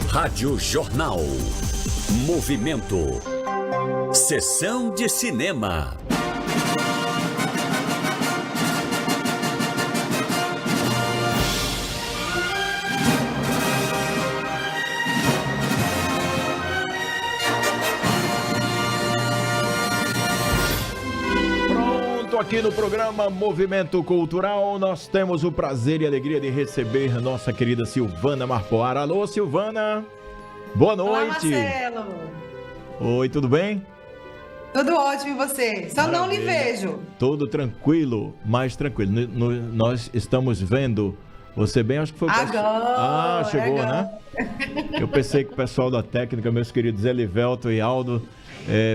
Rádio Jornal. Movimento. Sessão de cinema. Aqui no programa Movimento Cultural, nós temos o prazer e a alegria de receber nossa querida Silvana Marpoara. Alô, Silvana! Boa noite! Olá, Marcelo! Oi, tudo bem? Tudo ótimo, e você? Só Maravilha. Não lhe vejo. Tudo tranquilo, mais tranquilo. Nós estamos vendo você bem, acho que foi o agora. Chegou, né? Eu pensei que o pessoal da técnica, meus queridos Elivelto e Aldo,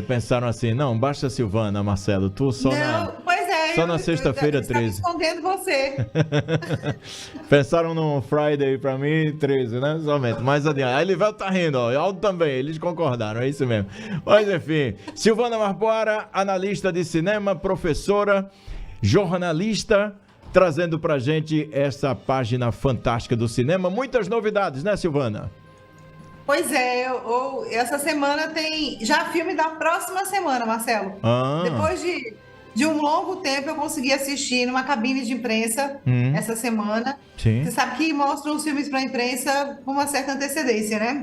pensaram assim, não, basta Silvana, Marcelo, tu só na sexta-feira 13. Escondendo você. Pensaram no Friday pra mim, 13, né? Somente. Mais adiante. Aí Elivelto tá rindo, ó. E Aldo também, eles concordaram, é isso mesmo. Mas enfim, Silvana Marpoara, analista de cinema, professora, jornalista, trazendo pra gente essa página fantástica do cinema. Muitas novidades, né, Silvana? Pois é, essa semana tem já filme da próxima semana, Marcelo. Depois de um longo tempo eu consegui assistir numa cabine de imprensa essa semana. Sim. Você sabe que mostram os filmes para a imprensa com uma certa antecedência, né?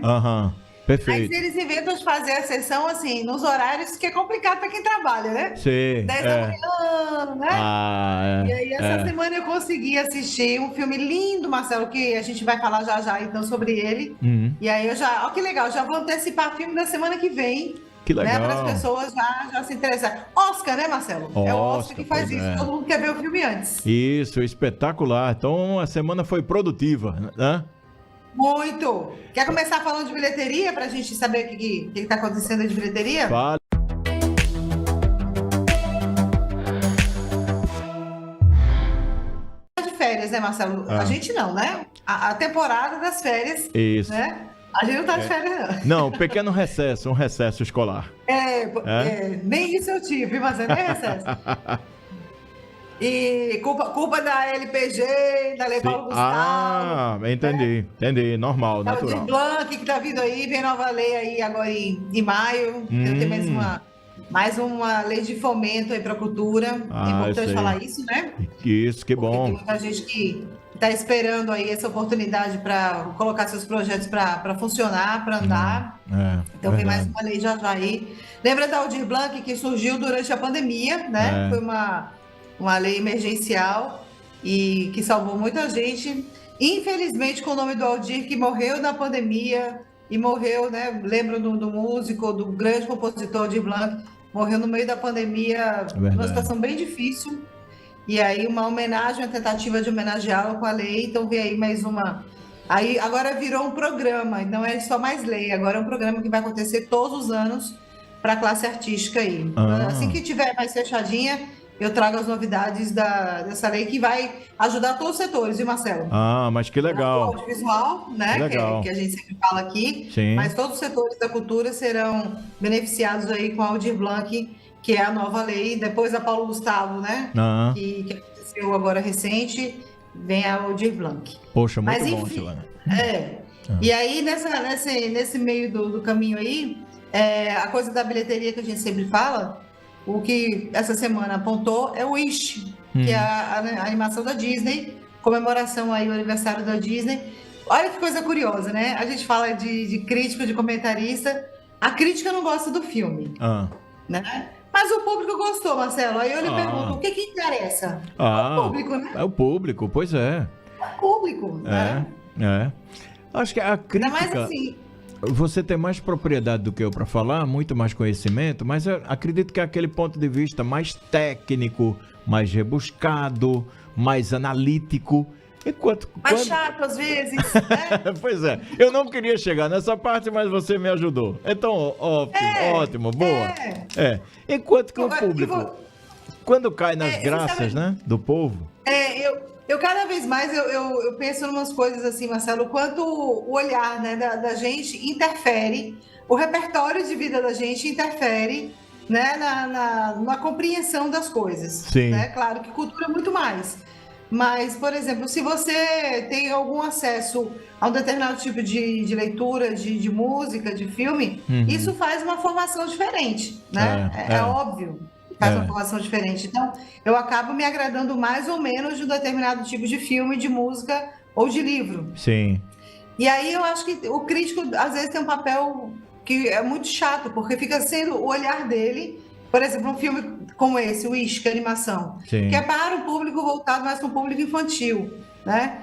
Perfeito. Mas eles inventam de fazer a sessão assim, nos horários que é complicado para quem trabalha, né? Sim. 10 da manhã, né? E aí essa semana eu consegui assistir um filme lindo, Marcelo, que a gente vai falar já então sobre ele. E aí ó que legal, já vou antecipar o filme da semana que vem. Que legal. Né, para as pessoas já se interessarem. Oscar, né, Marcelo? É o Oscar que faz isso. Todo mundo quer ver o filme antes. Isso, espetacular. Então a semana foi produtiva, né? Muito. Quer começar falando de bilheteria para a gente saber o que está acontecendo de bilheteria? Fala. De férias, né, Marcelo? A gente não, né? A temporada das férias. Isso. Né? A gente não tá de férias, não. Não, pequeno recesso, um recesso escolar. Nem isso eu tive, mas nem recesso. E culpa da LPG, da Lei Paulo Gustavo. Entendi. Normal, natural. O de Blanc que tá vindo aí, vem nova lei aí agora em maio. Tem mais uma lei de fomento aí para a cultura. É importante falar isso, né? Isso, que bom. Porque tem muita gente que está esperando aí essa oportunidade para colocar seus projetos para funcionar, para andar. Então vem mais uma lei já aí. Lembra da Aldir Blanc que surgiu durante a pandemia, né? Foi uma lei emergencial e que salvou muita gente. Infelizmente, com o nome do Aldir, que morreu na pandemia e morreu, né? Lembro do músico, do grande compositor Aldir Blanc, morreu no meio da pandemia, numa situação bem difícil. E aí uma homenagem, uma tentativa de homenageá-lo com a lei. Então vem aí mais uma. Aí agora virou um programa, não é só mais lei, agora é um programa que vai acontecer todos os anos para a classe artística aí. Assim que tiver mais fechadinha, eu trago as novidades dessa lei que vai ajudar todos os setores, viu, Marcelo? Mas que legal. O audiovisual, né? Que a gente sempre fala aqui. Sim. Mas todos os setores da cultura serão beneficiados aí com a Aldir Blanc, que é a nova lei. Depois da Paulo Gustavo, né? Que aconteceu agora recente, vem a Aldir Blanc. Poxa, muito bom, Silvana. E aí, nesse meio do caminho aí, a coisa da bilheteria que a gente sempre fala, o que essa semana apontou é o Wish, que é a animação da Disney, comemoração aí o aniversário da Disney. Olha que coisa curiosa, né? A gente fala de crítico, de comentarista, a crítica não gosta do filme, né? Mas o público gostou, Marcelo. Aí eu lhe pergunto, o que interessa? O público, né? É o público, pois é. O público, né? Acho que a crítica... Mas assim... Você tem mais propriedade do que eu para falar, muito mais conhecimento, mas eu acredito que é aquele ponto de vista mais técnico, mais rebuscado, mais analítico. Mais chato às vezes, né? Pois é, eu não queria chegar nessa parte, mas você me ajudou. Então, ótimo, boa. Enquanto que o público, quando cai nas graças, né, do povo... Eu cada vez mais eu penso em umas coisas assim, Marcelo, o quanto o olhar, né, da gente interfere, o repertório de vida da gente interfere, né, na compreensão das coisas. Sim. Né? Claro que cultura é muito mais. Mas, por exemplo, se você tem algum acesso a um determinado tipo de leitura, de música, de filme, isso faz uma formação diferente, né? É óbvio que faz uma formação diferente. Então, eu acabo me agradando mais ou menos de um determinado tipo de filme, de música ou de livro. Sim. E aí eu acho que o crítico, às vezes, tem um papel que é muito chato, porque fica sendo o olhar dele. Por exemplo, um filme como esse, o Wish, que é animação, Sim. que é para o público voltado mais para o público infantil, né?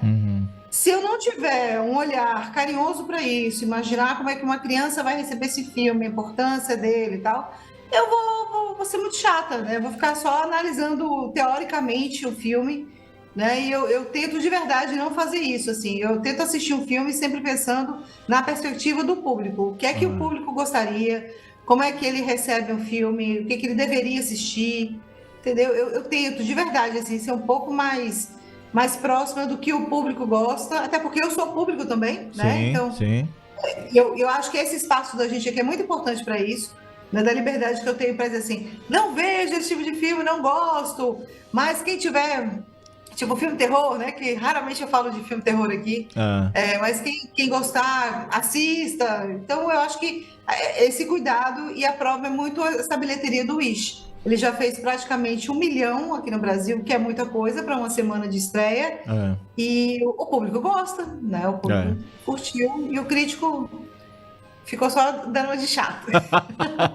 Se eu não tiver um olhar carinhoso para isso, imaginar como é que uma criança vai receber esse filme, a importância dele e tal, eu vou ser muito chata, né? Eu vou ficar só analisando teoricamente o filme, né? E eu tento de verdade não fazer isso, assim. Eu tento assistir um filme sempre pensando na perspectiva do público. O que é que o público gostaria? Como é que ele recebe um filme? O que é que ele deveria assistir? Entendeu? Eu tento de verdade, assim, ser um pouco mais próxima do que o público gosta, até porque eu sou público também, né? Sim, então, sim. Eu acho que esse espaço da gente aqui é muito importante para isso, né? Da liberdade que eu tenho para dizer assim, não vejo esse tipo de filme, não gosto, mas quem tiver, tipo, filme terror, né? Que raramente eu falo de filme terror aqui, mas quem gostar, assista. Então, eu acho que esse cuidado, e a prova é muito essa bilheteria do Wish. Ele já fez praticamente 1 milhão aqui no Brasil, que é muita coisa para uma semana de estreia. E o público gosta, né? O público curtiu e o crítico ficou só dando uma de chato.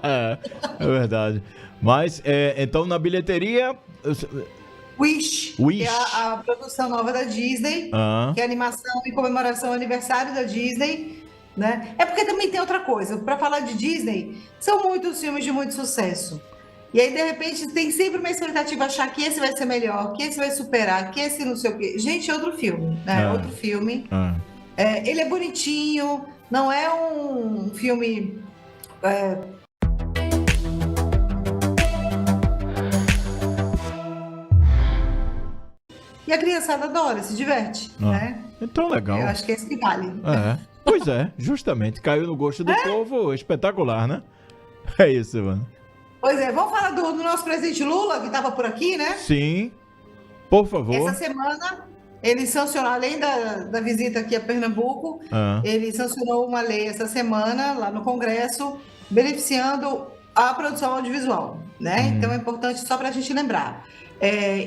É verdade. Mas, então, na bilheteria... Wish, que é a produção nova da Disney, que é a animação em comemoração ao aniversário da Disney. Né? É porque também tem outra coisa. Para falar de Disney, são muitos filmes de muito sucesso. E aí, de repente, tem sempre uma expectativa achar que esse vai ser melhor, que esse vai superar, que esse não sei o quê. Gente, é outro filme, né? Outro filme. Ele é bonitinho, não é um filme... E a criançada adora, se diverte, né? Então, legal. Eu acho que é isso que vale. Pois é, justamente. Caiu no gosto do povo, espetacular, né? É isso, mano. Pois é, vamos falar do nosso presidente Lula, que estava por aqui, né? Sim, por favor. Essa semana, ele sancionou, além da visita aqui a Pernambuco, ele sancionou uma lei essa semana, lá no Congresso, beneficiando a produção audiovisual, né? Então, é importante só para a gente lembrar.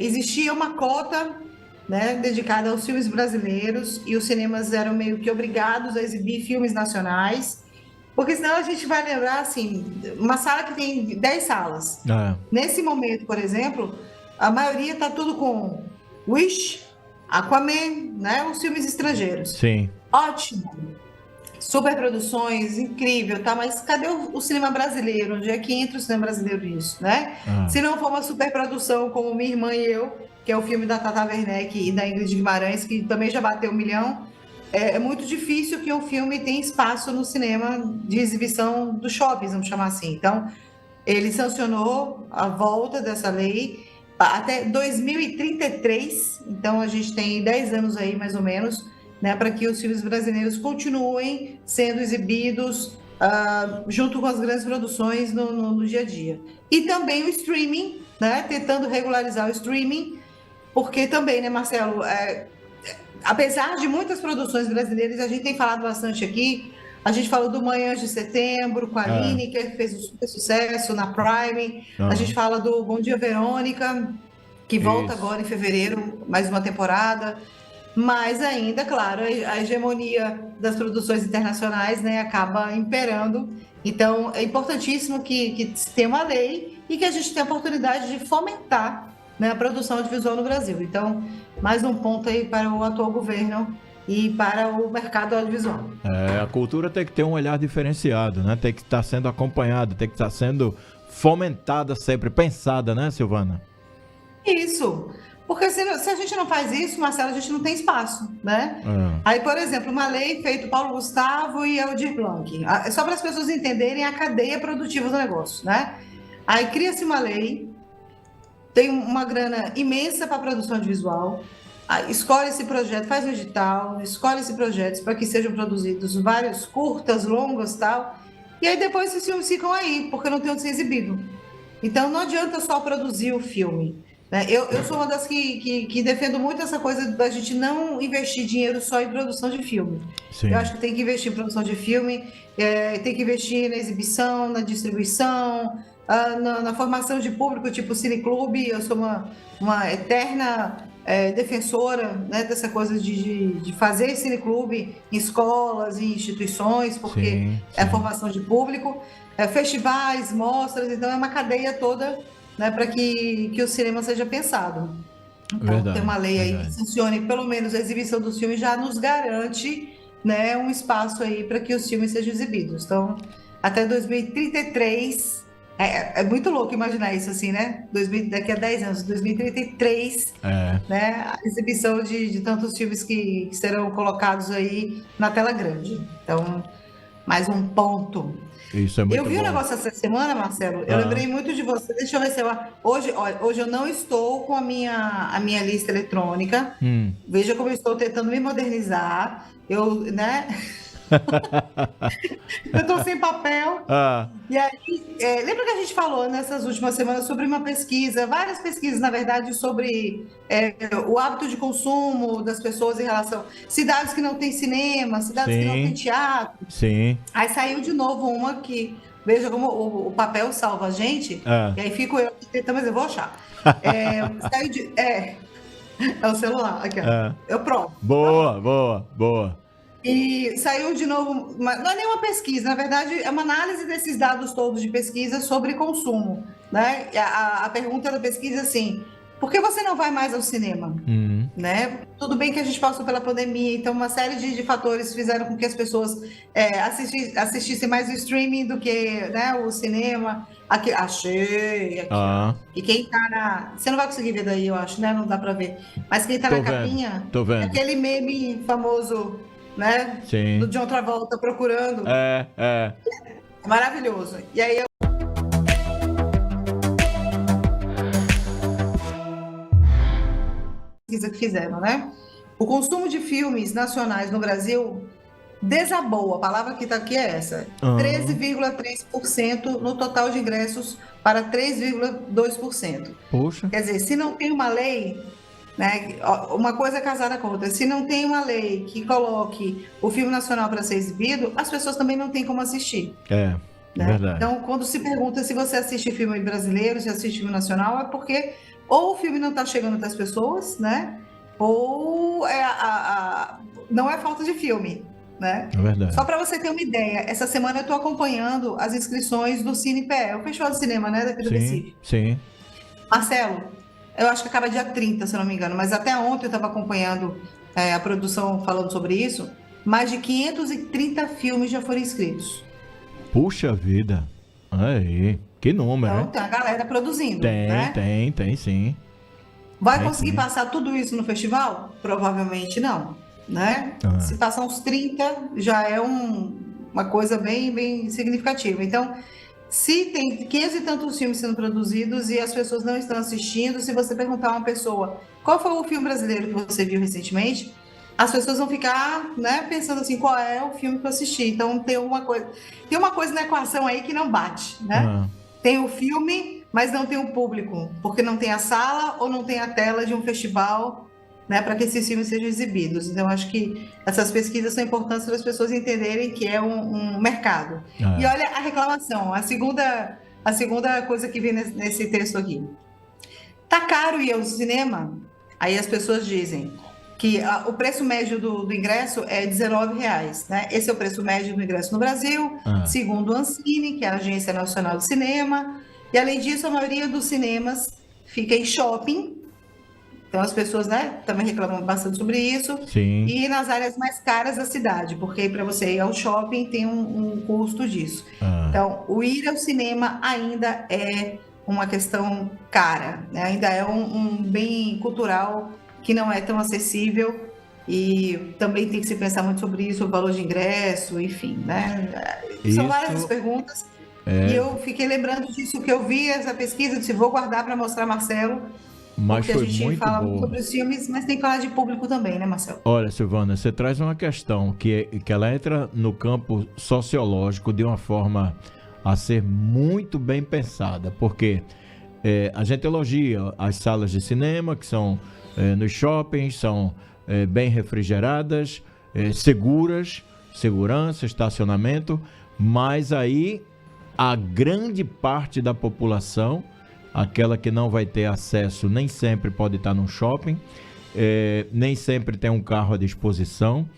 Existia uma cota, né, dedicada aos filmes brasileiros, e os cinemas eram meio que obrigados a exibir filmes nacionais, porque senão a gente vai lembrar, assim, uma sala que tem 10 salas. Nesse momento, por exemplo, a maioria está tudo com Wish, Aquaman, né, os filmes estrangeiros. Sim. Ótimo. Superproduções, incrível, tá? Mas cadê o cinema brasileiro? Onde é que entra o cinema brasileiro nisso, né? Se não for uma superprodução como Minha Irmã e Eu, que é o filme da Tata Werneck e da Ingrid Guimarães, que também já bateu 1 milhão, é muito difícil que um filme tenha espaço no cinema de exibição dos shoppings, vamos chamar assim. Então, ele sancionou a volta dessa lei até 2033, então a gente tem 10 anos aí, mais ou menos, né, para que os filmes brasileiros continuem sendo exibidos junto com as grandes produções no dia a dia. E também o streaming, né, tentando regularizar o streaming, porque também, né, Marcelo, apesar de muitas produções brasileiras, a gente tem falado bastante aqui, a gente falou do Manhãs de Setembro, com a Aline, que fez um super sucesso na Prime, a gente fala do Bom Dia Verônica, que volta agora em fevereiro, mais uma temporada, mas ainda, claro, a hegemonia das produções internacionais, né, acaba imperando. Então, é importantíssimo que se tenha uma lei e que a gente tenha a oportunidade de fomentar, né, a produção audiovisual no Brasil. Então, mais um ponto aí para o atual governo e para o mercado audiovisual. A cultura tem que ter um olhar diferenciado, né? Tem que estar sendo acompanhada, tem que estar sendo fomentada sempre, pensada, né, Silvana? Isso. Porque se a gente não faz isso, Marcelo, a gente não tem espaço, né? Aí, por exemplo, uma lei feita Paulo Gustavo e Aldir Blanc, só para as pessoas entenderem a cadeia produtiva do negócio, né? Aí cria-se uma lei, tem uma grana imensa para a produção audiovisual, escolhe esse projeto, faz um edital, escolhe esse projeto para que sejam produzidos vários curtas, longas e tal, e aí depois esses filmes ficam aí, porque não tem onde ser exibido. Então não adianta só produzir o filme. né? Eu sou uma das que defendo muito essa coisa da gente não investir dinheiro só em produção de filme. Sim. Eu acho que tem que investir em produção de filme, tem que investir na exibição, na distribuição, na formação de público, tipo cineclube. Eu sou uma eterna defensora, né, dessa coisa de fazer cineclube em escolas, em instituições, porque é formação de público, festivais, mostras, então é uma cadeia toda, né, para que o cinema seja pensado. Então, ter uma lei aí que sancione pelo menos a exibição dos filmes já nos garante, né, um espaço aí para que os filmes sejam exibidos. Então, até 2033, é muito louco imaginar isso assim, né? Daqui a 10 anos, 2033, né, a exibição de tantos filmes que serão colocados aí na tela grande. Então, mais um ponto. Isso é muito bom. Eu vi um negócio essa semana, Marcelo, eu lembrei muito de você. Deixa eu ver se eu... Hoje eu não estou com a minha lista eletrônica. Veja como eu estou tentando me modernizar. Né? Eu estou sem papel. E aí, lembra que a gente falou nessas últimas semanas sobre uma pesquisa, várias pesquisas, na verdade, sobre o hábito de consumo das pessoas em relação a cidades que não têm cinema, cidades que não têm teatro. Sim. Aí saiu de novo uma que, veja como o papel salva a gente, e aí fico eu tentando, mas eu vou achar. É o celular, aqui, ó. Eu provo. Boa. E saiu de novo, não é nenhuma pesquisa, na verdade é uma análise desses dados todos de pesquisa sobre consumo, né? A pergunta da pesquisa é assim, por que você não vai mais ao cinema? Né? Tudo bem que a gente passou pela pandemia, então uma série de fatores fizeram com que as pessoas assistissem mais o streaming do que, né, o cinema. Aqui, achei aqui, e quem tá você não vai conseguir ver daí, eu acho, né? Não dá pra ver, mas quem tá na capinha, tô vendo. Aquele meme famoso, né? Sim. Do John Travolta procurando. É maravilhoso. E aí pesquisa que fizeram, né? O consumo de filmes nacionais no Brasil desabou. A palavra que está aqui é essa: 13,3% no total de ingressos para 3,2%. Poxa. Quer dizer, se não tem uma lei, né, uma coisa é casada com outra. Se não tem uma lei que coloque o filme nacional para ser exibido, as pessoas também não têm como assistir. Né? Verdade. Então, quando se pergunta se você assiste filme brasileiro, se assiste filme nacional, é porque ou o filme não está chegando até as pessoas, né? Ou não é falta de filme, né? É verdade. Só para você ter uma ideia, essa semana eu estou acompanhando as inscrições do CinePE, o Festival de Cinema, né, daqui do Recife. Sim. Marcelo, eu acho que acaba dia 30, se eu não me engano, mas até ontem eu estava acompanhando a produção falando sobre isso. Mais de 530 filmes já foram inscritos. Puxa vida. Aí, que número, então, tem a galera produzindo, tem, né? Tem sim. Vai conseguir passar tudo isso no festival? Provavelmente não, né? Se passar uns 30, já é uma coisa bem, bem significativa. Então, se tem 500 e tantos filmes sendo produzidos e as pessoas não estão assistindo, se você perguntar a uma pessoa qual foi o filme brasileiro que você viu recentemente, as pessoas vão ficar, né, pensando assim, qual é o filme que eu assisti. Então, tem uma coisa na equação aí que não bate, né? Tem o filme, mas não tem o público, porque não tem a sala ou não tem a tela de um festival, né, para que esses filmes sejam exibidos. Então, acho que essas pesquisas são importantes para as pessoas entenderem que é um mercado. E olha a reclamação, a segunda coisa que vem nesse texto aqui. Tá caro ir ao cinema? Aí as pessoas dizem que o preço médio do ingresso é R$19, né? Esse é o preço médio do ingresso no Brasil, segundo a Ancine, que é a Agência Nacional de Cinema. E, além disso, a maioria dos cinemas fica em shopping. Então, as pessoas, né, também reclamam bastante sobre isso. Sim. E nas áreas mais caras da cidade, porque para você ir ao shopping tem um custo disso. Então, o ir ao cinema ainda é uma questão cara, né? Ainda é um bem cultural que não é tão acessível, e também tem que se pensar muito sobre isso, o valor de ingresso, enfim, né? São várias as perguntas, e eu fiquei lembrando disso, que eu vi essa pesquisa, disse, vou guardar para mostrar, Marcelo, mas porque foi a gente muito fala boa sobre os filmes, mas tem que falar de público também, né, Marcelo? Olha, Silvana, você traz uma questão que ela entra no campo sociológico de uma forma a ser muito bem pensada, porque A gente elogia as salas de cinema, que são nos shoppings, são bem refrigeradas, seguras, segurança, estacionamento, mas aí a grande parte da população, aquela que não vai ter acesso, nem sempre pode estar num shopping, nem sempre tem um carro à disposição,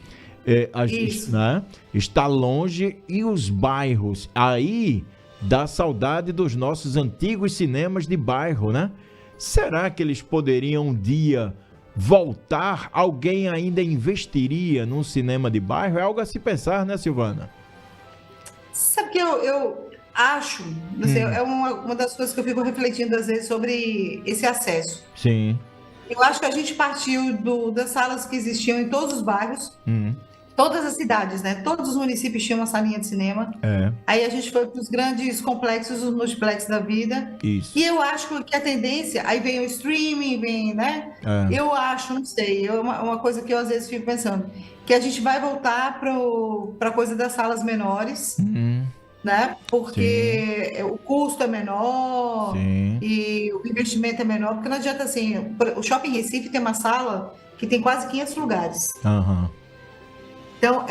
né? Está longe, e os bairros, aí dá saudade dos nossos antigos cinemas de bairro, né? Será que eles poderiam um dia voltar? Alguém ainda investiria num cinema de bairro? É algo a se pensar, né, Silvana? Sabe que eu acho, assim, é uma das coisas que eu fico refletindo às vezes sobre esse acesso. Sim. Eu acho que a gente partiu das salas que existiam em todos os bairros, todas as cidades, né? Todos os municípios tinham uma salinha de cinema. Aí a gente foi para os grandes complexos, os multiplex da vida. Isso. E eu acho que a tendência, aí vem o streaming, vem, né? Eu acho, não sei, uma coisa que eu às vezes fico pensando, que a gente vai voltar para a coisa das salas menores, né? Porque o custo é menor e o investimento é menor, porque não adianta assim, o Shopping Recife tem uma sala que tem quase 500 lugares. Então,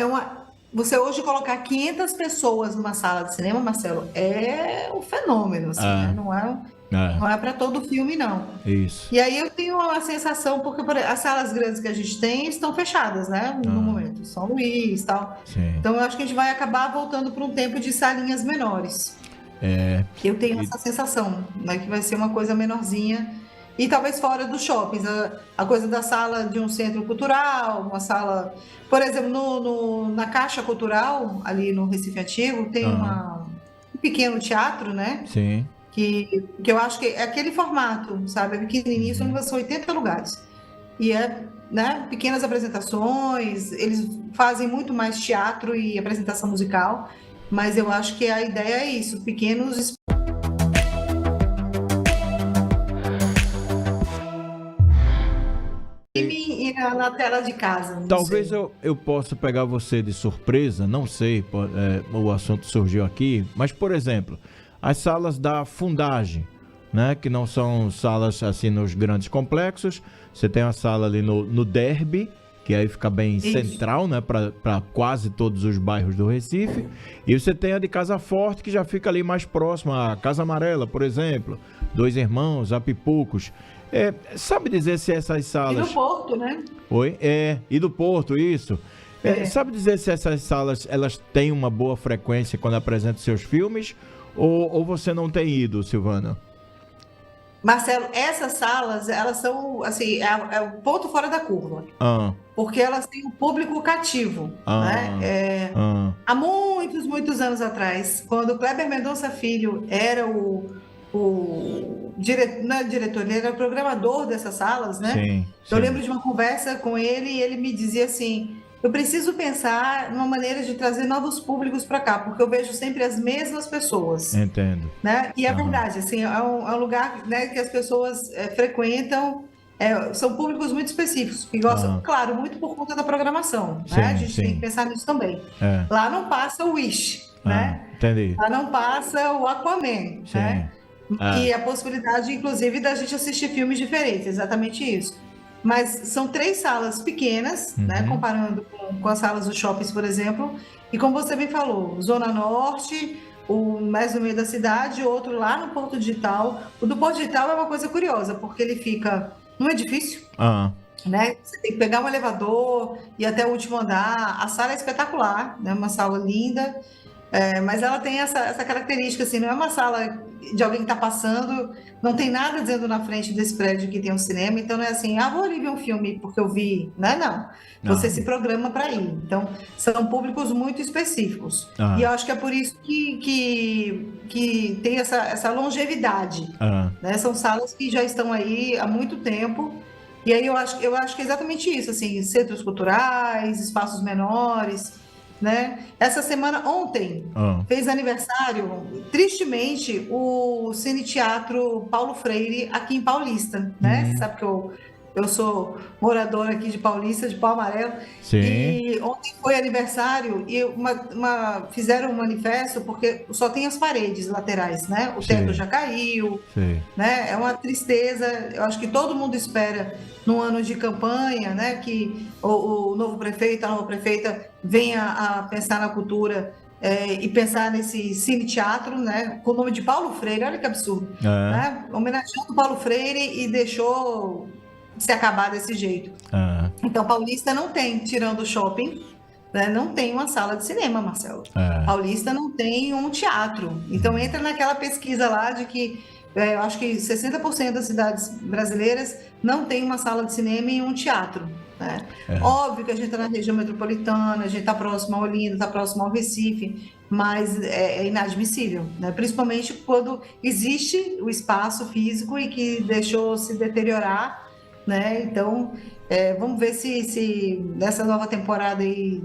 você hoje colocar 500 pessoas numa sala de cinema, Marcelo, é um fenômeno, assim, né? Não é para todo filme, não. Isso. E aí eu tenho uma sensação, porque as salas grandes que a gente tem estão fechadas, né? No momento, São Luís e tal. Sim. Então eu acho que a gente vai acabar voltando para um tempo de salinhas menores. Eu tenho essa sensação, né? Que vai ser uma coisa menorzinha. E talvez fora dos shoppings, a coisa da sala de um centro cultural, uma sala... Por exemplo, na Caixa Cultural, ali no Recife Antigo, tem um pequeno teatro, né? Sim. Que eu acho que é aquele formato, sabe? É pequenininho, são 80 lugares. E né, pequenas apresentações, eles fazem muito mais teatro e apresentação musical, mas eu acho que a ideia é isso, pequenos... E na tela de casa. Talvez eu possa pegar você de surpresa, não sei, o assunto surgiu aqui, mas, por exemplo, as salas da Fundagem, né, que não são salas assim nos grandes complexos, você tem a sala ali no Derby, que aí fica bem central, né, para quase todos os bairros do Recife, e você tem a de Casa Forte, que já fica ali mais próxima, a Casa Amarela, por exemplo, Dois Irmãos, a Pipucos. Sabe dizer se essas salas... E do Porto, né? Oi? E do Porto, isso. Sabe dizer se essas salas elas têm uma boa frequência quando apresentam seus filmes? Ou você não tem ido, Silvana? Marcelo, essas salas, elas são, assim, é o ponto fora da curva. Porque elas têm um público cativo, né? Há muitos anos atrás, quando o Kleber Mendonça Filho era o diretor, ele era o programador dessas salas, né? Sim. Eu lembro de uma conversa com ele e ele me dizia assim: eu preciso pensar numa maneira de trazer novos públicos para cá, porque eu vejo sempre as mesmas pessoas. Entendo. Né? E é verdade, assim, é um lugar, né, que as pessoas frequentam, são públicos muito específicos, que gostam, claro, muito por conta da programação, sim, né? A gente tem que pensar nisso também. Lá não passa o Wish, né? Entendi. Lá não passa o Aquaman, né? E a possibilidade, inclusive, da gente assistir filmes diferentes, exatamente isso. Mas são 3 salas pequenas, né, comparando com as salas dos shoppings, por exemplo, e como você bem falou, Zona Norte, mais no meio da cidade, outro lá no Porto Digital. O do Porto Digital é uma coisa curiosa, porque ele fica num edifício, né? Você tem que pegar um elevador e ir até o último andar. A sala é espetacular, né? Uma sala linda, mas ela tem essa característica, assim, não é uma sala de alguém que está passando, não tem nada dizendo na frente desse prédio que tem um cinema, então não é assim, vou ali ver um filme porque eu vi, não. Você se programa para ir. Então, são públicos muito específicos. E eu acho que é por isso que tem essa longevidade. Né? São salas que já estão aí há muito tempo. E aí eu acho que é exatamente isso, assim, centros culturais, espaços menores, né? Essa semana, ontem, fez aniversário, tristemente, o Cine Teatro Paulo Freire aqui em Paulista, né? Você sabe que eu Eu sou moradora aqui de Paulista, de Pau Amarelo. Sim. E ontem foi aniversário e fizeram um manifesto porque só tem as paredes laterais, né? O teto já caiu, né? É uma tristeza. Eu acho que todo mundo espera, num ano de campanha, né? Que o novo prefeito, a nova prefeita venha a pensar na cultura e pensar nesse cine-teatro, né? Com o nome de Paulo Freire, olha que absurdo. Né? Homenageando o Paulo Freire e deixou se acabar desse jeito. Então, Paulista não tem, tirando o shopping, né, não tem uma sala de cinema, Marcelo. Paulista não tem um teatro. Então, entra naquela pesquisa lá de que eu acho que 60% das cidades brasileiras não tem uma sala de cinema e um teatro. Né? Óbvio que a gente está na região metropolitana, a gente está próximo a Olinda, está próximo ao Recife, mas é inadmissível, né? Principalmente quando existe o espaço físico e que deixou se deteriorar, né? Então, vamos ver se nessa nova temporada aí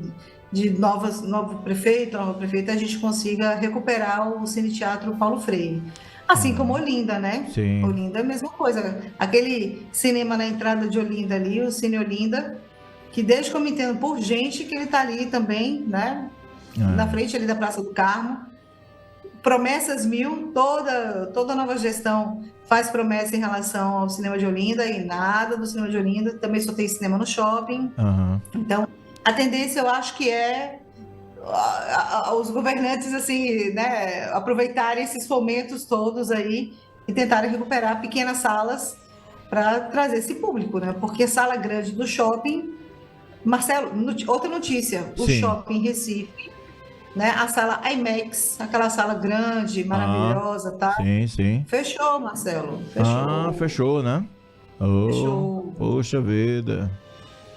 de novo prefeito, nova prefeita, a gente consiga recuperar o Cine Teatro Paulo Freire. Assim como Olinda, né? Sim. Olinda é a mesma coisa. Aquele cinema na entrada de Olinda ali, o Cine Olinda, que desde que eu me entendo por gente, que ele está ali também, né? Na frente ali da Praça do Carmo. Promessas mil, toda nova gestão faz promessa em relação ao cinema de Olinda e nada do cinema de Olinda. Também só tem cinema no shopping. Então, a tendência eu acho que os governantes, assim, né, aproveitarem esses fomentos todos aí e tentarem recuperar pequenas salas para trazer esse público, né? Porque sala grande do shopping... Marcelo, outra notícia, o shopping Recife, né? A sala IMAX, aquela sala grande, maravilhosa, tá? Sim. Fechou, Marcelo. Fechou. Fechou, né? Fechou. Poxa vida.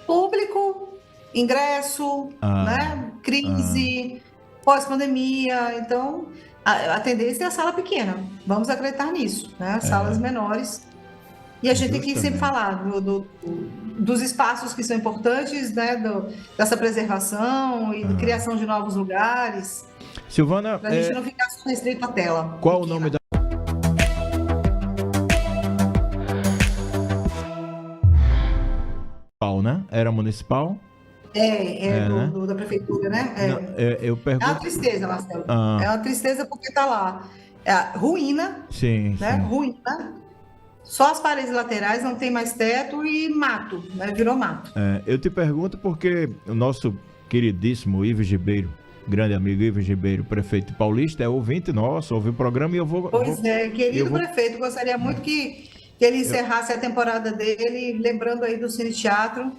Público, ingresso, né? Crise, pós-pandemia. Então, a tendência é a sala pequena. Vamos acreditar nisso, né? Salas menores. E a gente tem que sempre falar dos espaços que são importantes, né? Dessa preservação e criação de novos lugares. Silvana, para a gente não ficar só restrito à tela. Qual o nome da... né? Era municipal? Né? Da prefeitura, né? Eu pergunto... É uma tristeza, Marcelo. É uma tristeza porque tá lá. Ruína. Sim. Ruína. Só as paredes laterais, não tem mais teto e mato, né? Virou mato. Eu te pergunto porque o nosso queridíssimo Ives Ribeiro, grande amigo Ives Ribeiro, prefeito paulista, é ouvinte nosso, ouve o programa e eu vou... Querido prefeito, gostaria muito que ele encerrasse a temporada dele, lembrando aí do Cine Teatro.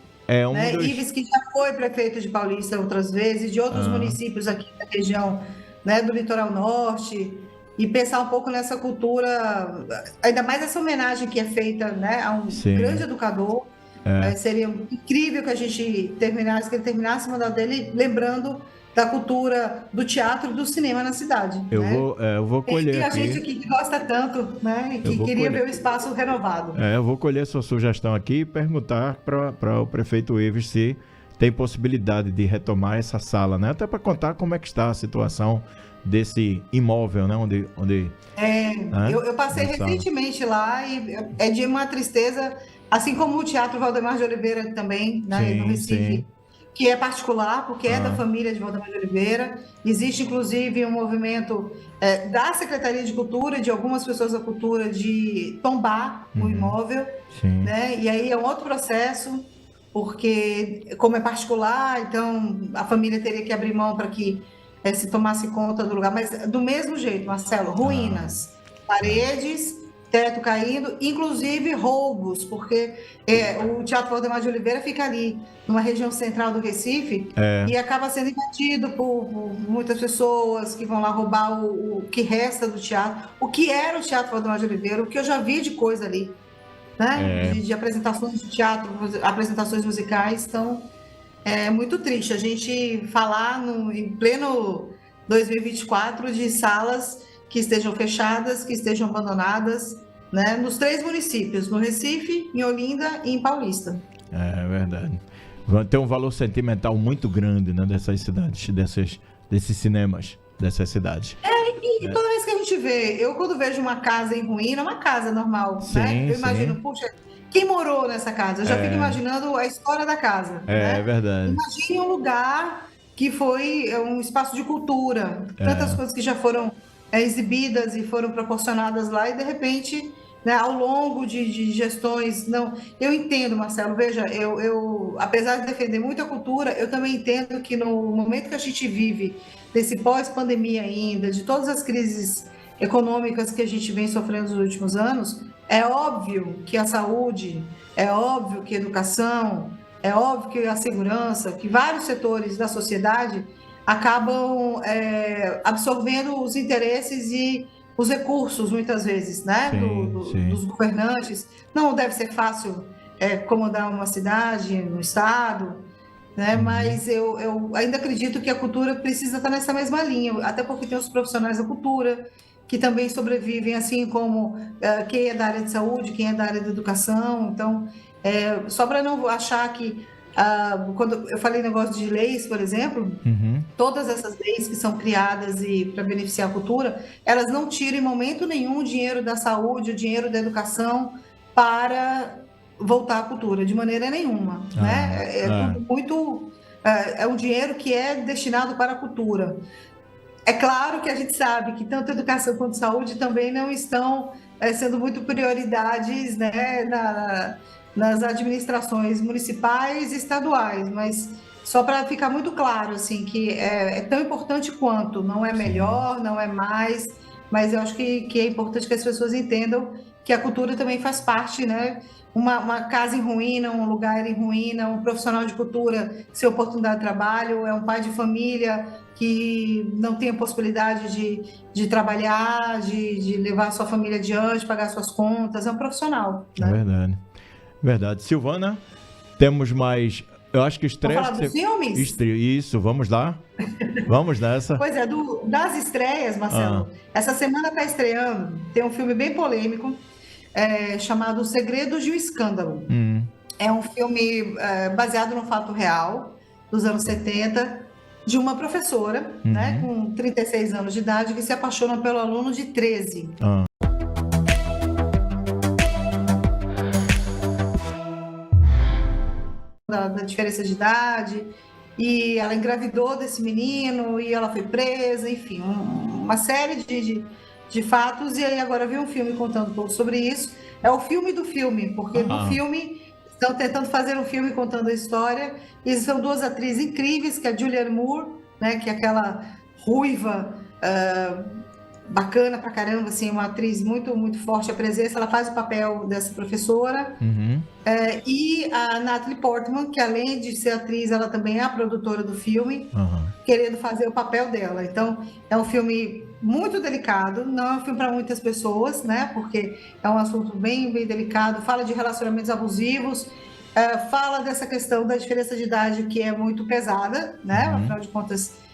Ives, que já foi prefeito de Paulista outras vezes, de outros municípios aqui da região, né, do Litoral Norte... E pensar um pouco nessa cultura, ainda mais essa homenagem que é feita, né, a um grande educador. Seria incrível que a gente terminasse, que ele terminasse o mandato dele lembrando da cultura do teatro e do cinema na cidade. Eu vou colher e a gente aqui que gosta tanto, né, e que queria ver o espaço renovado. Eu vou colher a sua sugestão aqui e perguntar para o prefeito Ives se tem possibilidade de retomar essa sala, né? Até para contar como é que está a situação desse imóvel, né? Onde eu passei recentemente lá e é de uma tristeza, assim como o Teatro Valdemar de Oliveira também, né? No Recife, que é particular, porque é da família de Valdemar de Oliveira. Existe, inclusive, um movimento da Secretaria de Cultura, de algumas pessoas da cultura, de tombar o imóvel, né? E aí é um outro processo, porque como é particular, então a família teria que abrir mão para que se tomasse conta do lugar, mas do mesmo jeito, Marcelo, ruínas, paredes, teto caindo, inclusive roubos, porque o Teatro Valdemar de Oliveira fica ali, numa região central do Recife, e acaba sendo invadido por muitas pessoas que vão lá roubar o que resta do teatro, o que era o Teatro Valdemar de Oliveira, o que eu já vi de coisa ali, né? De apresentações de teatro, apresentações musicais, então... É muito triste a gente falar em pleno 2024 de salas que estejam fechadas, que estejam abandonadas, né? Nos 3 municípios, no Recife, em Olinda e em Paulista. É verdade. Tem um valor sentimental muito grande, né, dessas cidades, desses cinemas, dessas cidades. E toda vez que a gente vê, eu quando vejo uma casa em ruína, uma casa normal, né? Eu imagino, puxa, quem morou nessa casa? Eu já fico imaginando a história da casa. É né? verdade. Imagine um lugar que foi um espaço de cultura, tantas coisas que já foram exibidas e foram proporcionadas lá, e de repente, né, ao longo de gestões, não, eu entendo, Marcelo, veja, eu apesar de defender muito a cultura, eu também entendo que no momento que a gente vive, desse pós-pandemia ainda, de todas as crises econômicas que a gente vem sofrendo nos últimos anos, é óbvio que a saúde, é óbvio que a educação, é óbvio que a segurança, que vários setores da sociedade acabam absorvendo os interesses e os recursos, muitas vezes, né, Sim. dos governantes. Não deve ser fácil comandar uma cidade, um estado, né, mas eu ainda acredito que a cultura precisa estar nessa mesma linha, até porque tem os profissionais da cultura, que também sobrevivem, assim como quem é da área de saúde, quem é da área da educação. Então, só para não achar que, quando eu falei negócio de leis, por exemplo, todas essas leis que são criadas para beneficiar a cultura, elas não tiram em momento nenhum o dinheiro da saúde, o dinheiro da educação para voltar à cultura, de maneira nenhuma. Né? Tudo muito... é um dinheiro que é destinado para a cultura. É claro que a gente sabe que tanto educação quanto saúde também não estão sendo muito prioridades, né, nas administrações municipais e estaduais, mas só para ficar muito claro, assim, que é tão importante quanto, não é melhor, não é mais, mas eu acho que é importante que as pessoas entendam que a cultura também faz parte, né? Uma casa em ruína, um lugar em ruína, um profissional de cultura sem oportunidade de trabalho, é um pai de família que não tem a possibilidade de trabalhar, de levar a sua família adiante, pagar suas contas, é um profissional. Né? É verdade. Silvana, temos mais... Eu acho que estreia... Vamos falar dos filmes? Isso, vamos lá. Vamos nessa. Pois é, das estreias, Marcelo, essa semana está estreando, tem um filme bem polêmico, chamado Os Segredos de um Escândalo. É um filme baseado no fato real, dos anos 70, de uma professora, né, com 36 anos de idade, que se apaixona pelo aluno de 13. Da diferença de idade, e ela engravidou desse menino, e ela foi presa, enfim, uma série de fatos, e aí agora vi um filme contando um pouco sobre isso. É o filme do filme, porque no filme estão tentando fazer um filme contando a história, e são duas atrizes incríveis, que é a Julianne Moore, né, que é aquela ruiva bacana pra caramba, assim, uma atriz muito, muito forte, a presença, ela faz o papel dessa professora, e a Natalie Portman, que além de ser atriz, ela também é a produtora do filme, querendo fazer o papel dela. Então, é um filme muito delicado, não é um filme para muitas pessoas, né, porque é um assunto bem, bem delicado, fala de relacionamentos abusivos, fala dessa questão da diferença de idade, que é muito pesada, né, afinal de contas,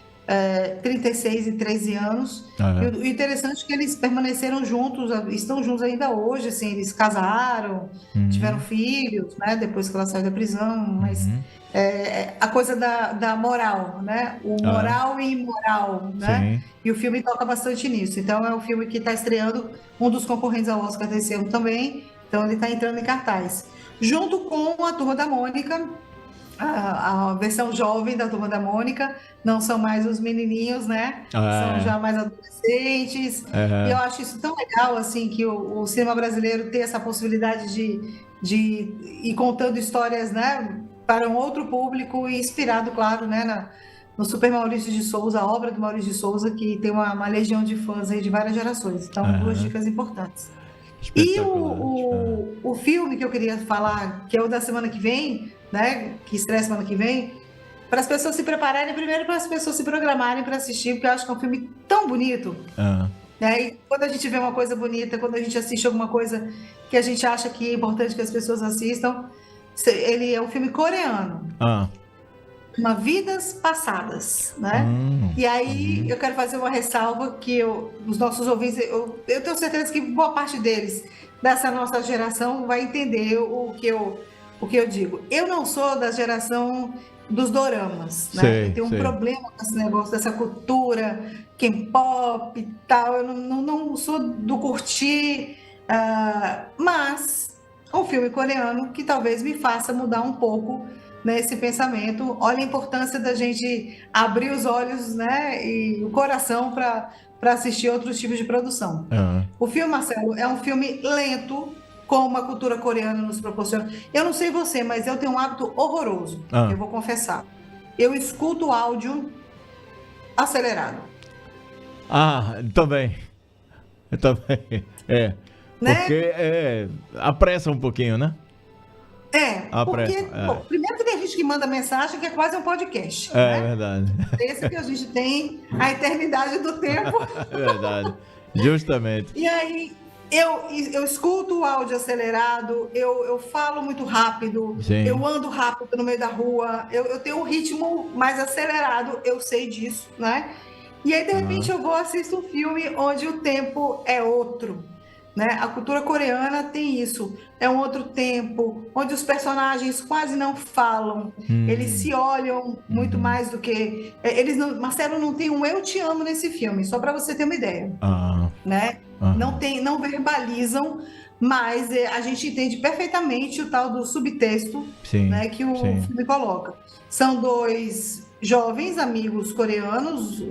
36 e 13 anos. E o interessante é que eles permaneceram juntos, estão juntos ainda hoje, assim, eles casaram, tiveram filhos, né, depois que ela saiu da prisão, mas a coisa da moral, né, o moral e imoral, né, e o filme toca bastante nisso. Então é um filme que está estreando, um dos concorrentes ao Oscar desse ano também, então ele está entrando em cartaz, junto com a Turma da Mônica, a versão jovem da Turma da Mônica, não são mais os menininhos, né? São já mais adolescentes. E eu acho isso tão legal, assim, que o cinema brasileiro tem essa possibilidade de ir contando histórias, né, para um outro público, e inspirado, claro, né, no Super Maurício de Souza, a obra do Maurício de Souza, que tem uma legião de fãs aí de várias gerações. Então, duas dicas importantes. E o filme que eu queria falar, que é o da semana que vem, né, que estreia semana que vem, para as pessoas se prepararem, primeiro para as pessoas se programarem para assistir, porque eu acho que é um filme tão bonito. Né? E quando a gente vê uma coisa bonita, quando a gente assiste alguma coisa que a gente acha que é importante que as pessoas assistam, ele é um filme coreano. Uma Vidas Passadas, né? E aí eu quero fazer uma ressalva que os nossos ouvintes, eu tenho certeza que boa parte deles, dessa nossa geração, vai entender o que eu digo. Eu não sou da geração dos doramas, né? Eu tenho um problema com esse negócio dessa cultura K-pop e tal. Eu não sou do curtir, mas um filme coreano que talvez me faça mudar um pouco, né, esse pensamento. Olha a importância da gente abrir os olhos, né, e o coração para assistir outros tipos de produção. O filme, Marcelo, é um filme lento, como a cultura coreana nos proporciona. Eu não sei você, mas eu tenho um hábito horroroso, eu vou confessar. Eu escuto áudio acelerado. Também. Né? Porque apressa um pouquinho, né? Porque primeiro que tem gente que manda mensagem que é quase um podcast. É verdade. Esse que a gente tem a eternidade do tempo. É verdade, justamente. E aí, eu escuto o áudio acelerado, eu falo muito rápido, Sim. Eu ando rápido no meio da rua, eu tenho um ritmo mais acelerado, eu sei disso, né? E aí, de repente, eu vou assistir um filme onde o tempo é outro. Né? A cultura coreana tem isso, é um outro tempo, onde os personagens quase não falam, eles se olham muito mais do que... Marcelo, não tem um eu te amo nesse filme, só para você ter uma ideia. Né? Não verbalizam, mas a gente entende perfeitamente o tal do subtexto, né, que o filme coloca. São dois jovens amigos coreanos,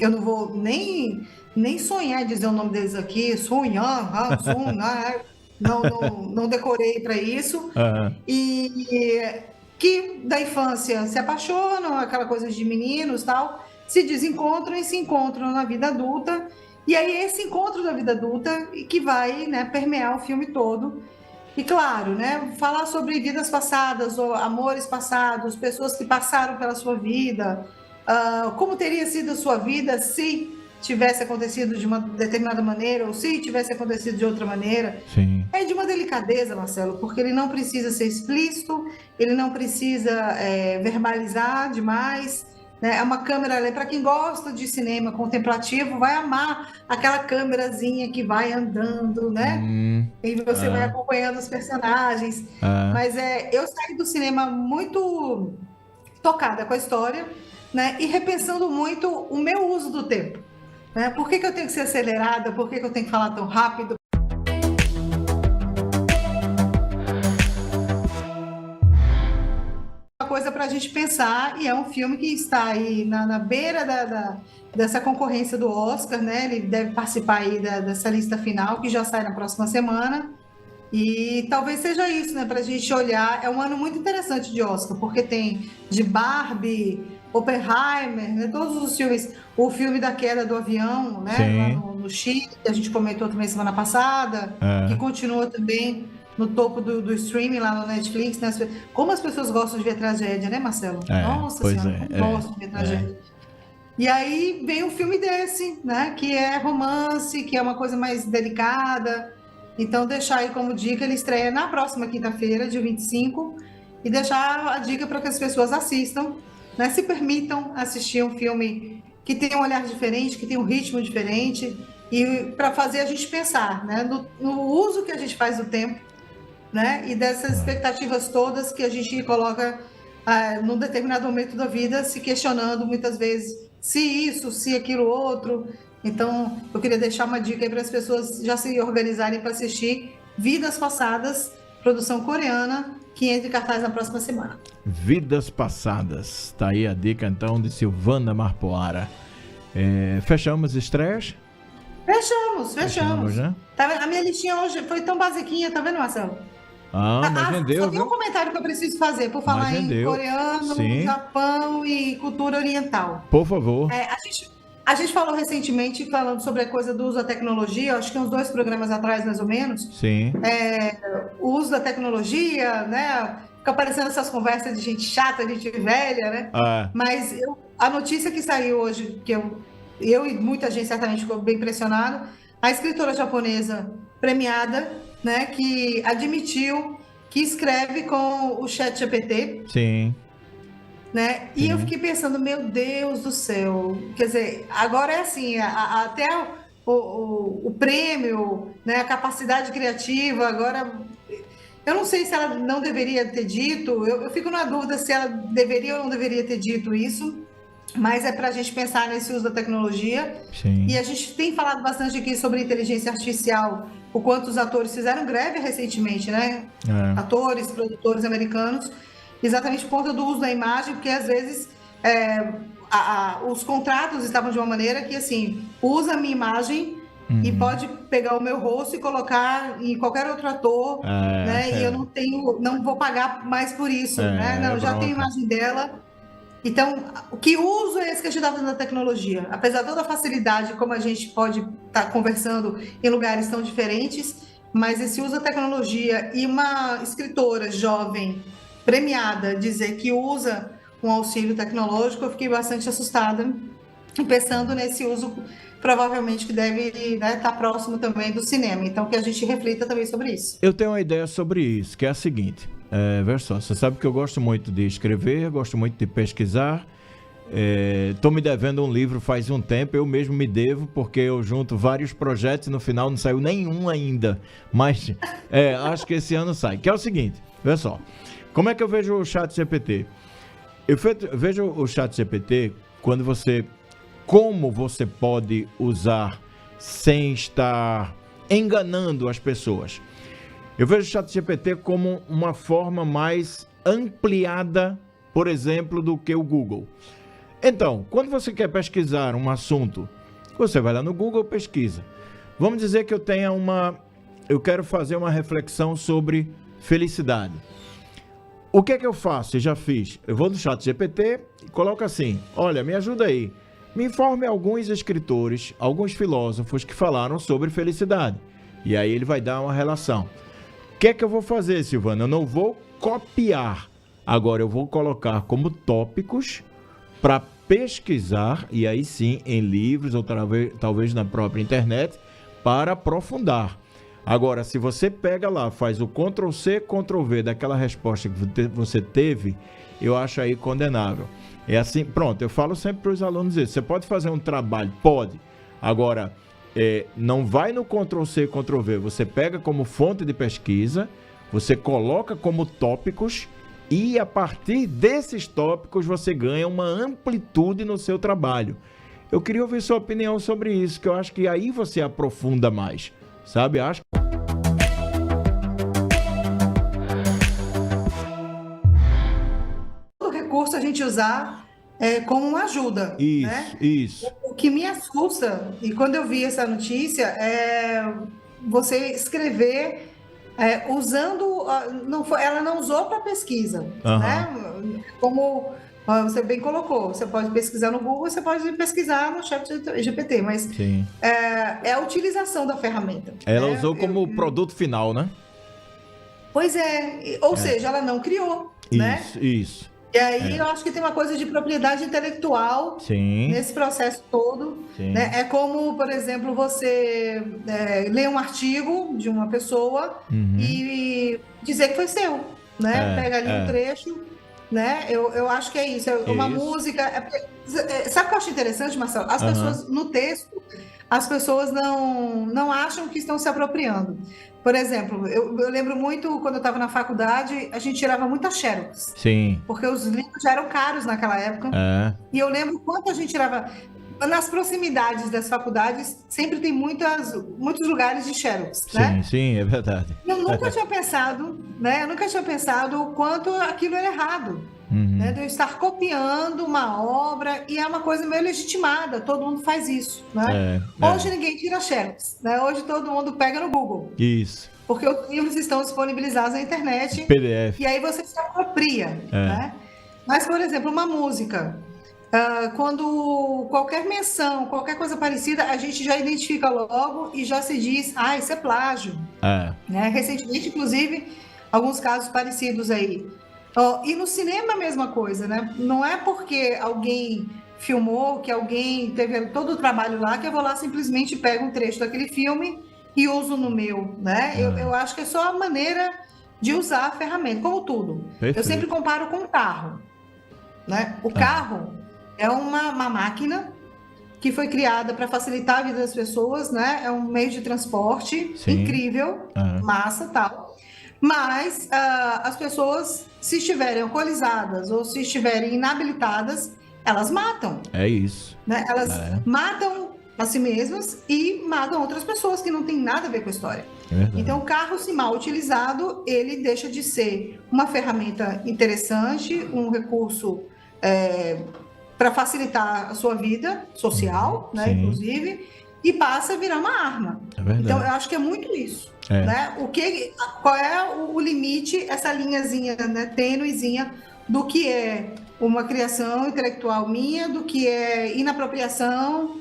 eu não vou nem sonhar em dizer o nome deles aqui, não decorei para isso, e que da infância se apaixonam, aquela coisa de meninos tal, se desencontram e se encontram na vida adulta, e aí esse encontro da vida adulta que vai, né, permear o filme todo. E claro, né, falar sobre vidas passadas, ou amores passados, pessoas que passaram pela sua vida, como teria sido a sua vida se tivesse acontecido de uma determinada maneira, ou se tivesse acontecido de outra maneira. Sim. É de uma delicadeza, Marcelo, porque ele não precisa ser explícito, ele não precisa verbalizar demais, né? É uma câmera, para quem gosta de cinema contemplativo, vai amar aquela câmerazinha que vai andando, né? E você vai acompanhando os personagens. Mas eu saí do cinema muito tocada com a história, né? E repensando muito o meu uso do tempo. Né? Por que eu tenho que ser acelerada? Por que eu tenho que falar tão rápido? Uma coisa para a gente pensar, e é um filme que está aí na beira dessa concorrência do Oscar, né? Ele deve participar aí dessa lista final, que já sai na próxima semana. E talvez seja isso, né? Para a gente olhar. É um ano muito interessante de Oscar, porque tem de Barbie, Oppenheimer, né? Todos os filmes, o filme da queda do avião, né? Lá no Chile, que a gente comentou também semana passada, que continua também no topo do streaming lá no Netflix, né? Como as pessoas gostam de ver tragédia, né, Marcelo? Nossa Senhora, como gostam de ver tragédia. E aí vem um filme desse, né? Que é romance, que é uma coisa mais delicada. Então, deixar aí como dica, ele estreia na próxima quinta-feira, dia 25, e deixar a dica para que as pessoas assistam, né, se permitam assistir um filme que tem um olhar diferente, que tem um ritmo diferente, e para fazer a gente pensar, né, no uso que a gente faz do tempo, né, e dessas expectativas todas que a gente coloca num determinado momento da vida, se questionando muitas vezes se isso, se aquilo outro. Então, eu queria deixar uma dica aí para as pessoas já se organizarem para assistir Vidas Passadas, produção coreana, que entra em cartaz na próxima semana. Vidas Passadas. Tá aí a dica, então, de Silvana Marpoara. Fechamos estreias? Fechamos. Né? Tá vendo? A minha listinha hoje foi tão basiquinha, tá vendo, Marcelo? Mas rendeu, só tem um comentário que eu preciso fazer, por falar em coreano, Japão e cultura oriental. Por favor. A gente falou recentemente, falando sobre a coisa do uso da tecnologia, acho que uns 2 programas atrás, mais ou menos. Sim. O uso da tecnologia, né? Fica aparecendo essas conversas de gente chata, gente velha, né? Mas a notícia que saiu hoje, que eu e muita gente certamente ficou bem impressionado, a escritora japonesa premiada, né? Que admitiu que escreve com o ChatGPT. Sim. Né? E eu fiquei pensando, meu Deus do céu, quer dizer, agora é assim, até o prêmio, né, a capacidade criativa, agora, eu não sei se ela não deveria ter dito, eu fico na dúvida se ela deveria ou não deveria ter dito isso, mas é para a gente pensar nesse uso da tecnologia. Sim. E a gente tem falado bastante aqui sobre inteligência artificial, o quanto os atores fizeram greve recentemente, né? Atores, produtores americanos, exatamente por conta do uso da imagem, porque às vezes os contratos estavam de uma maneira que, assim, usa a minha imagem e pode pegar o meu rosto e colocar em qualquer outro ator, né? E eu não vou pagar mais por isso, né? Não, já tenho a imagem dela. Então, que uso é esse que a gente está fazendo da tecnologia? Apesar de toda a facilidade, como a gente pode estar conversando em lugares tão diferentes, mas esse uso da tecnologia e uma escritora jovem, premiada, dizer que usa um auxílio tecnológico, eu fiquei bastante assustada e pensando nesse uso, provavelmente que deve estar próximo também do cinema. Então, que a gente reflita também sobre isso. Eu tenho uma ideia sobre isso, que é a seguinte. Veja só, você sabe que eu gosto muito de escrever, gosto muito de pesquisar. Estou me devendo um livro faz um tempo, eu mesmo me devo, porque eu junto vários projetos e no final não saiu nenhum ainda. Mas acho que esse ano sai. Que é o seguinte, veja só, como é que eu vejo o ChatGPT? Eu vejo o ChatGPT como você pode usar sem estar enganando as pessoas. Eu vejo o ChatGPT como uma forma mais ampliada, por exemplo, do que o Google. Então, quando você quer pesquisar um assunto, você vai lá no Google, pesquisa. Vamos dizer que eu quero fazer uma reflexão sobre felicidade. O que é que eu faço? Eu já fiz. Eu vou no ChatGPT e coloco assim, olha, me ajuda aí. Me informe alguns escritores, alguns filósofos que falaram sobre felicidade. E aí ele vai dar uma relação. O que é que eu vou fazer, Silvana? Eu não vou copiar. Agora eu vou colocar como tópicos para pesquisar, e aí sim em livros ou talvez na própria internet, para aprofundar. Agora, se você pega lá, faz o Ctrl+C, Ctrl+V daquela resposta que você teve, eu acho aí condenável. É assim, pronto, eu falo sempre para os alunos isso. Você pode fazer um trabalho? Pode. Agora, não vai no Ctrl+C, Ctrl+V. Você pega como fonte de pesquisa, você coloca como tópicos e a partir desses tópicos você ganha uma amplitude no seu trabalho. Eu queria ouvir sua opinião sobre isso, que eu acho que aí você aprofunda mais, sabe? Acho todo recurso a gente usar como uma ajuda. Isso, né? isso. O que me assusta, e quando eu vi essa notícia, é você escrever usando... ela não usou para pesquisa, né? Como você bem colocou, você pode pesquisar no Google, você pode pesquisar no ChatGPT, mas é a utilização da ferramenta. Ela usou como produto final, né? Pois é, ou seja, ela não criou, né? Isso. E aí eu acho que tem uma coisa de propriedade intelectual nesse processo todo. Né? É como, por exemplo, você ler um artigo de uma pessoa e dizer que foi seu. Né? Pega ali um trecho, né? Eu acho que é isso. Uma música. Sabe o que eu acho interessante, Marcelo? As pessoas, no texto, as pessoas não acham que estão se apropriando. Por exemplo, eu lembro muito, quando eu estava na faculdade, a gente tirava muitas xerox. Sim. Porque os livros já eram caros naquela época. E eu lembro quanto a gente tirava... Nas proximidades das faculdades, sempre tem muitos lugares de xerox, né? Sim, é verdade. Eu nunca tinha pensado, né? Eu nunca tinha pensado o quanto aquilo era errado. Né? De eu estar copiando uma obra, e é uma coisa meio legitimada, todo mundo faz isso, né? Hoje ninguém tira xerox, né? Hoje todo mundo pega no Google. Isso. Porque os livros estão disponibilizados na internet. PDF. E aí você se apropria, né? Mas, por exemplo, uma música, quando qualquer menção, qualquer coisa parecida, a gente já identifica logo e já se diz, isso é plágio. Né? Recentemente, inclusive, alguns casos parecidos aí. E no cinema a mesma coisa, né? Não é porque alguém filmou, que alguém teve todo o trabalho lá, que eu vou lá simplesmente pego um trecho daquele filme e uso no meu, né? Eu acho que é só a maneira de usar a ferramenta, como tudo. Perfeito. Eu sempre comparo com o carro, né? O carro é uma máquina que foi criada para facilitar a vida das pessoas, né? É um meio de transporte incrível, massa, tal. Mas as pessoas, se estiverem alcoolizadas ou se estiverem inabilitadas, elas matam. É isso. Né? Elas matam a si mesmas e matam outras pessoas que não tem nada a ver com a história. Então, o carro, se mal utilizado, ele deixa de ser uma ferramenta interessante, um recurso para facilitar a sua vida social, né, inclusive, e passa a virar uma arma. Então, eu acho que é muito isso. Né? Qual é o limite, essa linhazinha, né, tênuezinha, do que é uma criação intelectual minha, do que é inapropriação,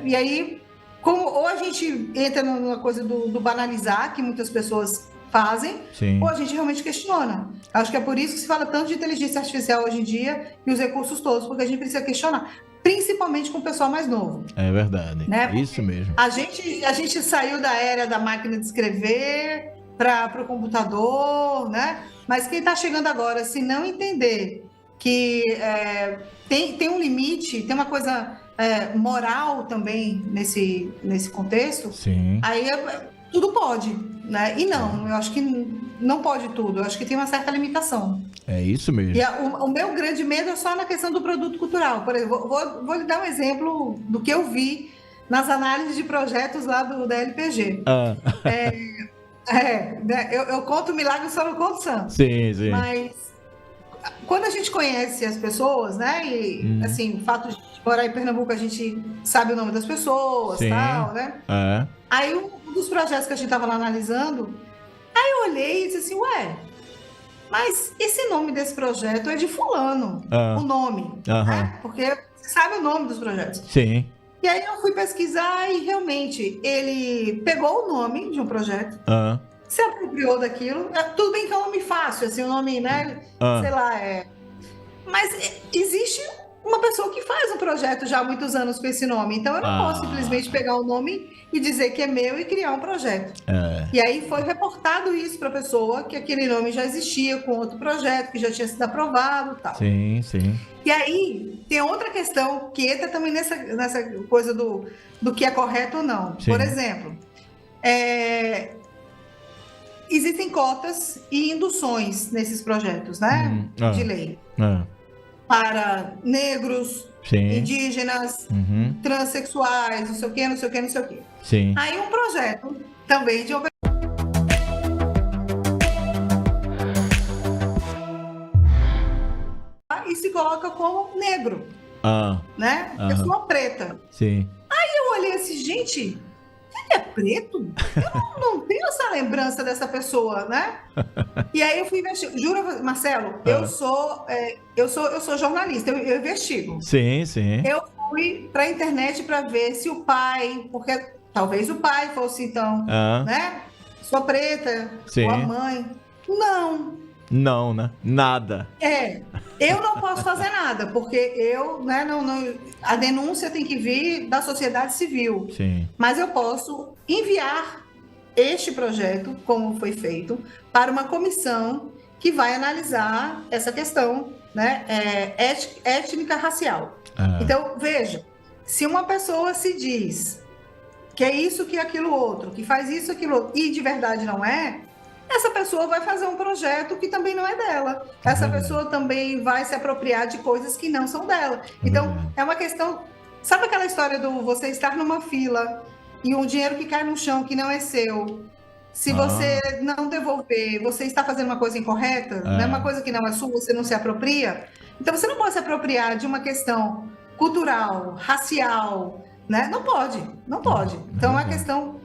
e aí, ou a gente entra numa coisa do banalizar, que muitas pessoas fazem, ou a gente realmente questiona. Acho que é por isso que se fala tanto de inteligência artificial hoje em dia e os recursos todos, porque a gente precisa questionar, principalmente com o pessoal mais novo. É verdade, né? Isso mesmo. A gente saiu da era da máquina de escrever para o computador, né? Mas quem está chegando agora, se não entender que tem um limite, tem uma coisa moral também nesse contexto, aí tudo pode, né? E não, eu acho que não pode tudo, eu acho que tem uma certa limitação. É isso mesmo. E o meu grande medo é só na questão do produto cultural. Por exemplo, vou lhe dar um exemplo do que eu vi nas análises de projetos lá da LPG. Eu conto milagre, só não conto santo. Sim. Mas quando a gente conhece as pessoas, né? E assim, o fato de morar em Pernambuco, a gente sabe o nome das pessoas, tal, né? Aí um dos projetos que a gente estava lá analisando, aí eu olhei e disse assim, mas esse nome desse projeto é de fulano, o nome, né? Porque você sabe o nome dos projetos. Sim. E aí eu fui pesquisar e realmente ele pegou o nome de um projeto, se apropriou daquilo. Tudo bem que é um nome fácil, assim, o nome, né? Sei lá, mas existe uma pessoa que faz um projeto já há muitos anos com esse nome. Então eu não posso simplesmente pegar o nome e dizer que é meu e criar um projeto. E aí foi reportado isso para a pessoa, que aquele nome já existia com outro projeto, que já tinha sido aprovado e tal. Sim. E aí tem outra questão que entra também nessa coisa do que é correto ou não. Por exemplo, existem cotas e induções nesses projetos, né? De lei. Para negros, indígenas, transexuais, não sei o quê. Aí um projeto também de e se coloca como negro, né? Eu sou uma preta. Sim. Aí eu olhei assim, gente, ele é preto? Eu não tenho essa lembrança dessa pessoa, né? E aí eu fui investigar. Juro, Marcelo, eu sou jornalista, eu investigo. Sim. Eu fui para a internet para ver se o pai, porque talvez o pai fosse então, né? Sou preta, ou a mãe. Não, né? Nada. Eu não posso fazer nada, porque eu, né, a denúncia tem que vir da sociedade civil. Sim. Mas eu posso enviar este projeto, como foi feito, para uma comissão que vai analisar essa questão, né, étnica racial. Então, veja, se uma pessoa se diz que é isso, que é aquilo outro, que faz isso, aquilo outro, e de verdade não é, essa pessoa vai fazer um projeto que também não é dela. Essa pessoa também vai se apropriar de coisas que não são dela. Então, é uma questão... Sabe aquela história do você estar numa fila e um dinheiro que cai no chão que não é seu? Se você não devolver, você está fazendo uma coisa incorreta, né? Uma coisa que não é sua, você não se apropria. Então, você não pode se apropriar de uma questão cultural, racial, né? Não pode. Então, é uma questão...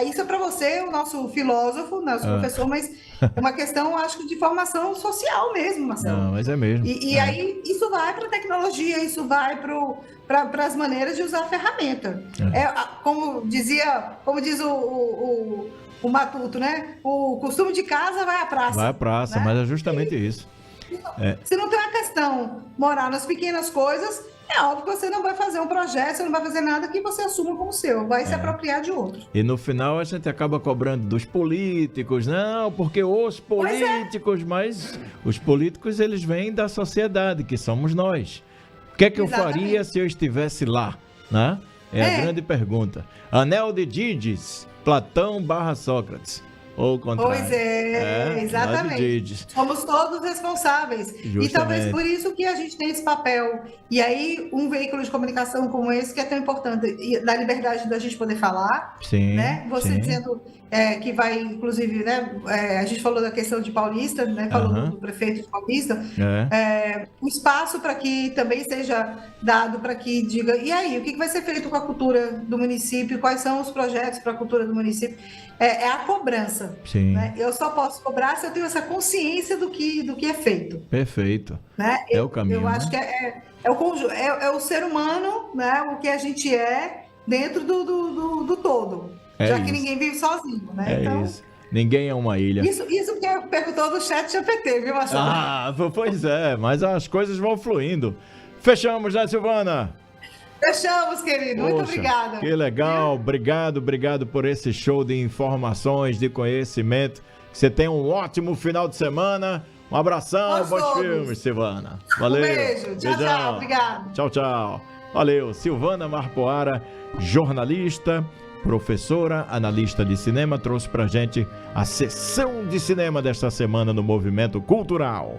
Isso é para você, o nosso filósofo, nosso professor, mas é uma questão, acho que, de formação social mesmo, Marcelo. Não, mas é mesmo. E aí, isso vai para a tecnologia, isso vai para as maneiras de usar a ferramenta. Como diz o Matuto, né? O costume de casa vai à praça. Vai à praça, né? Mas é justamente isso. Se não tem uma questão moral nas pequenas coisas... É óbvio que você não vai fazer um projeto, você não vai fazer nada que você assuma como seu, vai se apropriar de outro. E no final a gente acaba cobrando dos políticos, não, porque os políticos, mas os políticos eles vêm da sociedade, que somos nós. O que é que eu faria se eu estivesse lá? Né? A grande pergunta. Anel de Dides, Platão / Sócrates. Ou o contrário. Pois é, exatamente. Somos todos responsáveis. Justamente. E talvez por isso que a gente tem esse papel. E aí, um veículo de comunicação como esse, que é tão importante, da liberdade da gente poder falar, sim, né? Você sim. dizendo que vai, inclusive, né? A gente falou da questão de Paulista, né? Falou do prefeito de Paulista. Um espaço para que também seja dado para que diga, e aí, o que vai ser feito com a cultura do município? Quais são os projetos para a cultura do município? É a cobrança. Sim. Né? Eu só posso cobrar se eu tenho essa consciência do que é feito. Perfeito. Né? É o caminho. Eu acho que é o ser humano, né? O que a gente é dentro do todo. Já que ninguém vive sozinho. Né? Então, isso. Ninguém é uma ilha. Isso que eu perguntou do chat GPT, viu, Marcelo? Pois é, mas as coisas vão fluindo. Fechamos, né, Silvana? Fechamos, querido. Muito obrigada. Que legal. Obrigado por esse show de informações, de conhecimento. Você tenha um ótimo final de semana. Um abração, bons filmes, Silvana. Valeu. Um beijo. Tchau. Obrigado. Tchau. Valeu. Silvana Marpoara, jornalista, professora, analista de cinema, trouxe pra gente a sessão de cinema desta semana no Movimento Cultural.